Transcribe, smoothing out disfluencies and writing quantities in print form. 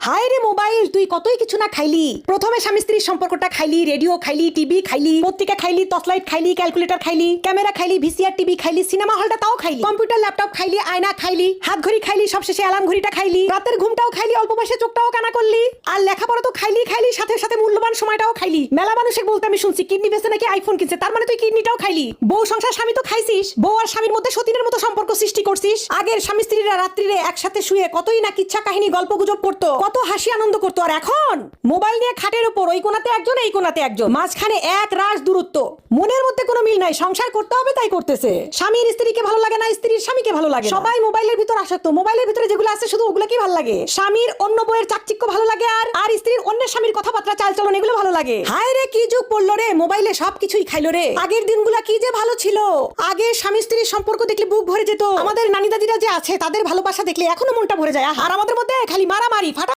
হায় রে মোবাইল, তুই কতই কিছু না খাইলি। প্রথমে স্বামী স্ত্রীর সম্পর্কটা খাইলি, রেডিও খাইলি, টিভি খাইলি, পত্রিকা খাইলি, টর্চলাইট খাইলি, ক্যালকুলেটর খাইলি, ক্যামেরা খাইলি, ভিসিআর টিভি খাইলি, সিনেমা হলটা তাও খাইলি, কম্পিউটার ল্যাপটপ খাইলি, আয়না খাইলি, হাত ঘড়ি খাইলি, সবশেষে অ্যালার্ম ঘড়িটা খাইলি, রাতের ঘুমটাও খাইলি, অল্প বয়সে চোখটাও কানা করলি, আর লেখাপড়া তো খাইলি খাইলি, সাথে সাথে মূল্যবান সময়টাও খাইলি। মেলা মানুষকে বলতে আমি শুনছি কিডনি বেচে নাকি আইফোন কিনছে, তার মানে তুই কিডনিটাও খাইলি। বউ সংসার স্বামী তো খাইছিস, বউ আর স্বামীর মধ্যে সতীনের মতো সম্পর্ক সৃষ্টি করছিস। আগের স্বামী স্ত্রীরা রাত্রিরে একসাথে শুয়ে কতই না কিচ্ছা কাহিনী গল্প গুজব করতো, কত হাসি আনন্দ করতো। আর এখন মোবাইল নিয়ে খাটের উপর ওই কোনাতে একজন এই কোনাতে একজন, মাঝখানে এক রাশ দূরত্ব, মনের মধ্যে কোনো মিল নাই। সংসার করতে হবে তাই করতেছে। স্বামীর স্ত্রীকে ভালো লাগে না, স্ত্রীর স্বামীকে ভালো লাগে। সবাই মোবাইলের ভিতর আসক্ত, মোবাইলের ভিতরে যেগুলো আছে শুধু ওগুলো কি ভালো লাগে। স্বামীর অন্য বইয়ের চাকচিক্য ভালো লাগে, আর স্ত্রীর অন্যের স্বামীর কথাবার্তা চালচলন এগুলো ভালো লাগে। হায় রে কি যুগ পড়লো রে, মোবাইলে সবকিছুই খাইলো রে। আগের দিনগুলা কি যে ভালো ছিল। আগে স্বামী স্ত্রীর সম্পর্ক দেখলে বুক ভরে যেত। আমাদের নানি দাদিরা যে আছে তাদের ভালোবাসা দেখলে এখনো মনটা ভরে যায়। আর আমাদের মধ্যে খালি মারামারি ফাটা